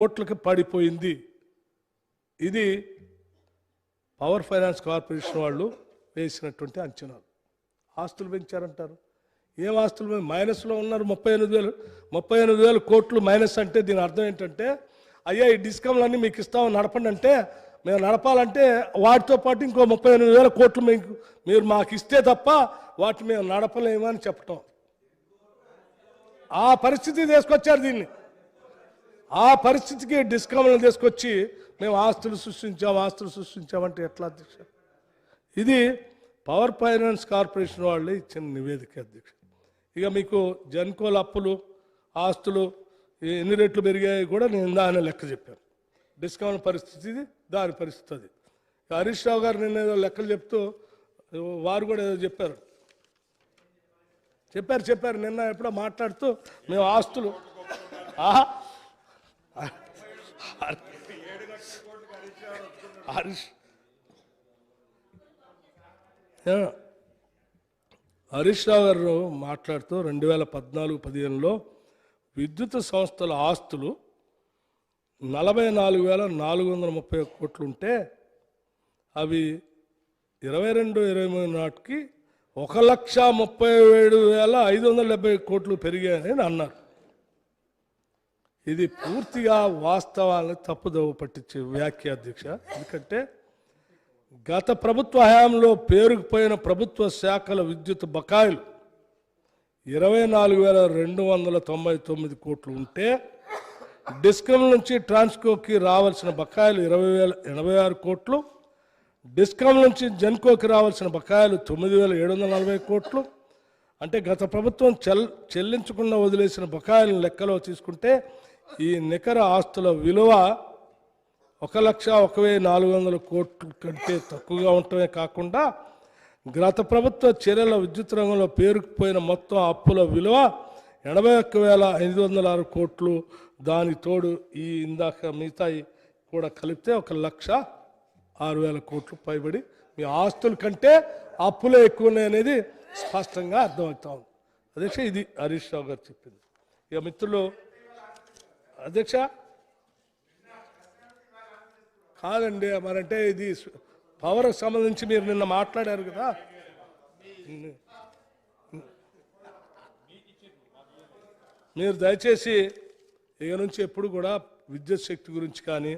కోట్లకి పడిపోయింది. ఇది పవర్ ఫైనాన్స్ కార్పొరేషన్ వాళ్ళు వేసినటువంటి అంచనాలు. ఆస్తులు పెంచారంటారు. ఏం ఆస్తులు మైనస్లో ఉన్నారు? 38,000 కోట్లు మైనస్ అంటే దీని అర్థం ఏంటంటే, అయ్యా ఈ డిస్కౌంట్లన్నీ మీకు ఇస్తామని నడపండి అంటే, మేము నడపాలంటే వాటితో పాటు ఇంకో 38,000 కోట్లు మీరు మాకు ఇస్తే తప్ప వాటిని మేము నడపలేమని చెప్పటం. ఆ పరిస్థితి తీసుకొచ్చారు. దీన్ని ఆ పరిస్థితికి డిస్కౌంట్లు తీసుకొచ్చి మేము ఆస్తులు సృష్టించామంటే ఎట్లా అధ్యక్ష? ఇది పవర్ ఫైనాన్స్ కార్పొరేషన్ వాళ్ళు ఇచ్చిన నివేదిక అధ్యక్ష. ఇక మీకు జన్కోల అప్పులు ఆస్తులు ఎన్ని రెట్లు పెరిగాయి కూడా నేను దాని లెక్క చెప్పాను. డిస్కౌంట్ పరిస్థితి దాని పరిస్థితి అది. హరీష్ రావు గారు నిన్న ఏదో లెక్కలు చెప్తూ వారు కూడా ఏదో చెప్పారు నిన్న ఎప్పుడో మాట్లాడుతూ మేము ఆస్తులు హరీష్ రావు గారు మాట్లాడుతూ 2014-15లో విద్యుత్ సంస్థల ఆస్తులు 44,430 కోట్లు ఉంటే అవి 22-23 నాటికి 1,37,570 కోట్లు పెరిగాయని అన్నారు. ఇది పూర్తిగా వాస్తవాలను తప్పుదోవ పట్టించే వ్యాఖ్య అధ్యక్ష. ఎందుకంటే గత ప్రభుత్వ హయాంలో పేరుకుపోయిన ప్రభుత్వ శాఖల విద్యుత్ బకాయిలు 24,299 కోట్లు ఉంటే డిస్కమ్ నుంచి ట్రాన్స్కోకి రావాల్సిన బకాయిలు 20,086 కోట్లు, డిస్కమ్ నుంచి జెన్కోకి రావాల్సిన బకాయిలు 9,740 కోట్లు. అంటే గత ప్రభుత్వం చెల్లించకుండా వదిలేసిన బకాయిలను లెక్కలో తీసుకుంటే ఈ నికర ఆస్తుల విలువ 1,01,400 కోట్ల కంటే తక్కువగా ఉండటమే కాకుండా గత ప్రభుత్వ చర్యల విద్యుత్ రంగంలో పేరుకుపోయిన మొత్తం అప్పుల విలువ 81,506 కోట్లు. దాని తోడు ఈ ఇందాక మిగతాయి కూడా కలిపితే 1,06,000 కోట్లు పైబడి మీ ఆస్తుల కంటే అప్పులే ఎక్కువ ఉన్నాయనేది స్పష్టంగా అర్థమవుతా ఉంది అధ్యక్ష. ఇది హరీష్ రావు గారు చెప్పింది. ఇక మిత్రులు అధ్యక్ష కాదండి, మరంటే ఇది పవర్కి సంబంధించి మీరు నిన్న మాట్లాడారు కదా. మీరు దయచేసి ఇక నుంచి ఎప్పుడు కూడా విద్యుత్ శక్తి గురించి కానీ,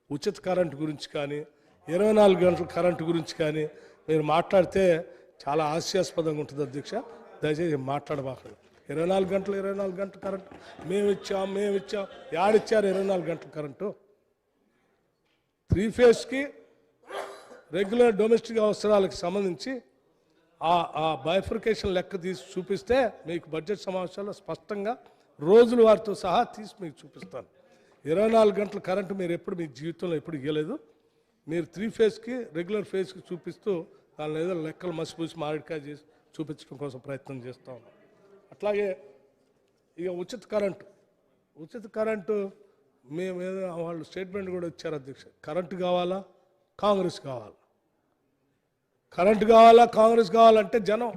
ఉచిత కరెంటు గురించి కానీ, 24 గంటల కరెంటు గురించి కానీ మీరు మాట్లాడితే చాలా హాస్యాస్పదంగా ఉంటుంది అధ్యక్ష. దయచేసి మాట్లాడబాకండి. 24 గంటలు కరెంటు మేము ఇచ్చాం యాడిచ్చారు? 24 గంటల కరెంటు 3 ఫేజ్కి రెగ్యులర్ డొమెస్టిక్ అవసరాలకు సంబంధించి ఆ బైఫర్కేషన్ లెక్క తీసి చూపిస్తే మీకు బడ్జెట్ సమావేశాల్లో స్పష్టంగా రోజుల వారితో సహా తీసి మీకు చూపిస్తాను. 24 గంటల కరెంటు మీరు ఎప్పుడు మీ జీవితంలో ఎప్పుడు ఇవ్వలేదు. మీరు 3 ఫేజ్కి రెగ్యులర్ ఫేజ్కి చూపిస్తూ దాని ఏదో లెక్కలు మసిపూసి మామిడికాయ చేసి చూపించడం కోసం ప్రయత్నం చేస్తూ ఉన్నాం. అట్లాగే ఇక ఉచిత కరెంటు మేము ఏదో వాళ్ళు స్టేట్మెంట్ కూడా ఇచ్చారు అధ్యక్ష. కరెంటు కావాలా కాంగ్రెస్ కావాలా? కరెంటు కావాలా కాంగ్రెస్ కావాలంటే జనం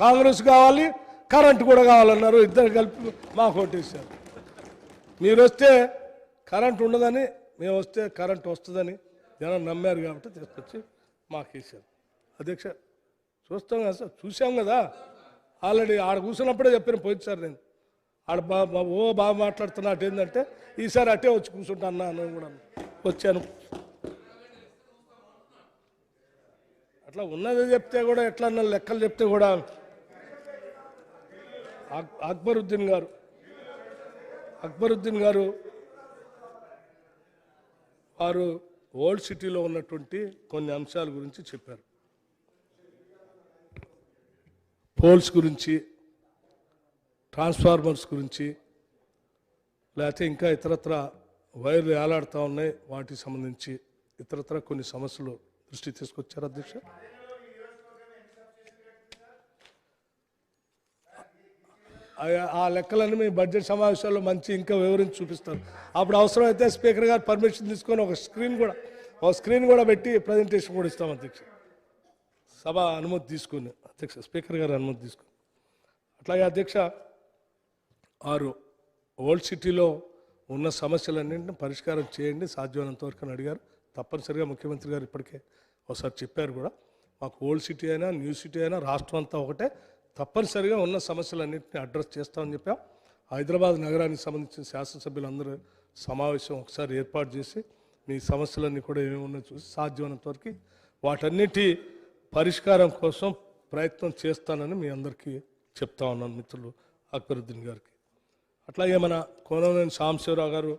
కాంగ్రెస్ కావాలి కరెంటు కూడా కావాలన్నారు. ఇద్దరు కలిపి మాకు ఓటేశారు. మీరు వస్తే కరెంటు ఉండదని, మేము వస్తే కరెంటు వస్తుందని జనం నమ్మారు కాబట్టి తీసుకొచ్చి మాకు వేశారు అధ్యక్ష. చూస్తాం కదా సార్, చూసాం కదా ఆల్రెడీ. ఆడ కూర్చున్నప్పుడే చెప్పాను పోయింది నేను. ఆడ బాగా మాట్లాడుతున్నట్టు ఏంటంటే ఈసారి అట్టే వచ్చి కూర్చుంటా అన్నా నేను కూడా వచ్చాను. అట్లా ఉన్నది చెప్తే కూడా ఎట్లా లెక్కలు చెప్తే కూడా అక్బరుద్దీన్ గారు వారు ఓల్డ్ సిటీలో ఉన్నటువంటి కొన్ని అంశాల గురించి చెప్పారు. పోల్స్ గురించి, ట్రాన్స్ఫార్మర్స్ గురించి, లేకపోతే ఇంకా ఇతరత్ర వైర్లు ఏలాడుతూ ఉన్నాయి వాటికి సంబంధించి ఇతరత్ర కొన్ని సమస్యలు దృష్టి తీసుకొచ్చారు అధ్యక్ష. ఆ లెక్కలన్నీ మీ బడ్జెట్ సమావేశాల్లో మంచి ఇంకా వివరించి చూపిస్తారు. అప్పుడు అవసరమైతే స్పీకర్ గారు పర్మిషన్ తీసుకొని ఒక స్క్రీన్ కూడా పెట్టి ప్రజెంటేషన్ కూడా ఇస్తాం అధ్యక్ష. సభ అనుమతి తీసుకుని అధ్యక్ష, స్పీకర్ గారు అనుమతి తీసుకుని. అట్లాగే అధ్యక్ష, వారు ఓల్డ్ సిటీలో ఉన్న సమస్యలన్నింటినీ పరిష్కారం చేయండి సాధ్యమైనంత వరకు అని అడిగారు. తప్పనిసరిగా ముఖ్యమంత్రి గారు ఇప్పటికే ఒకసారి చెప్పారు కూడా, మాకు ఓల్డ్ సిటీ అయినా న్యూ సిటీ అయినా రాష్ట్రం అంతా ఒకటే, తప్పనిసరిగా ఉన్న సమస్యలన్నింటినీ అడ్రస్ చేస్తామని చెప్పాం. హైదరాబాద్ నగరానికి సంబంధించిన శాసనసభ్యులందరూ సమావేశం ఒకసారి ఏర్పాటు చేసి మీ సమస్యలన్నీ కూడా ఏమేమి ఉన్నాయో చూసి సాధ్యమైనంత వరకు వాటన్నిటి పరిష్కారం కోసం ప్రయత్నం చేస్తానని మీ అందరికీ చెప్తా ఉన్నాను మిత్రులు అక్బరుద్దీన్ గారికి. అట్లాగే మన కోననేని సాంబశివరావు గారు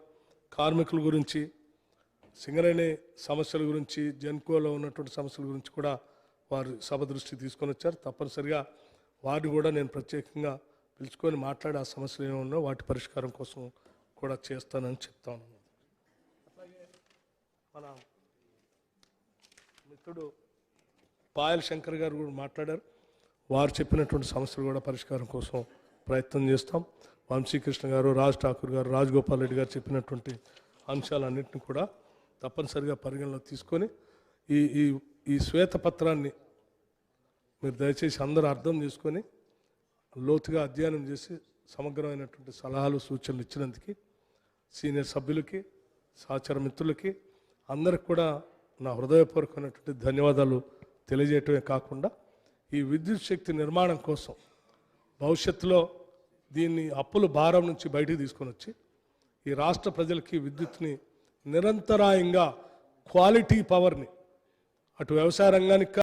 కార్మికుల గురించి, సింగరేణి సమస్యల గురించి, జెన్కోలో ఉన్నటువంటి సమస్యల గురించి కూడా వారు సభ దృష్టికి తీసుకొని వచ్చారు. తప్పనిసరిగా వారిని కూడా నేను ప్రత్యేకంగా పిలుచుకొని మాట్లాడి ఆ సమస్యలు ఏమి ఉన్నాయో వాటి పరిష్కారం కోసం కూడా చేస్తానని చెప్తా ఉన్నాను. అట్లాగే మన మిత్రుడు పాయల్ శంకర్ గారు కూడా మాట్లాడారు. వారు చెప్పినటువంటి సమస్యలు కూడా పరిష్కారం కోసం ప్రయత్నం చేస్తాం. వంశీకృష్ణ గారు, రాజ్ ఠాకూర్ గారు, రాజగోపాల్ రెడ్డి గారు చెప్పినటువంటి అంశాలన్నింటినీ కూడా తప్పనిసరిగా పరిగణలోకి తీసుకొని ఈ ఈ ఈ శ్వేతపత్రాన్ని మీరు దయచేసి అందరూ అర్థం చేసుకొని లోతుగా అధ్యయనం చేసి సమగ్రమైనటువంటి సలహాలు సూచనలు ఇచ్చినందుకు సీనియర్ సభ్యులకి, సహచర మిత్రులకి అందరికి కూడా నా హృదయపూర్వకమైనటువంటి ధన్యవాదాలు తెలియజేయటమే కాకుండా ఈ విద్యుత్ శక్తి నిర్మాణం కోసం భవిష్యత్తులో దీన్ని అప్పుల భారం నుంచి బయటికి తీసుకొని వచ్చి ఈ రాష్ట్ర ప్రజలకి విద్యుత్ని నిరంతరాయంగా క్వాలిటీ పవర్ని అటు వ్యవసాయ రంగానికి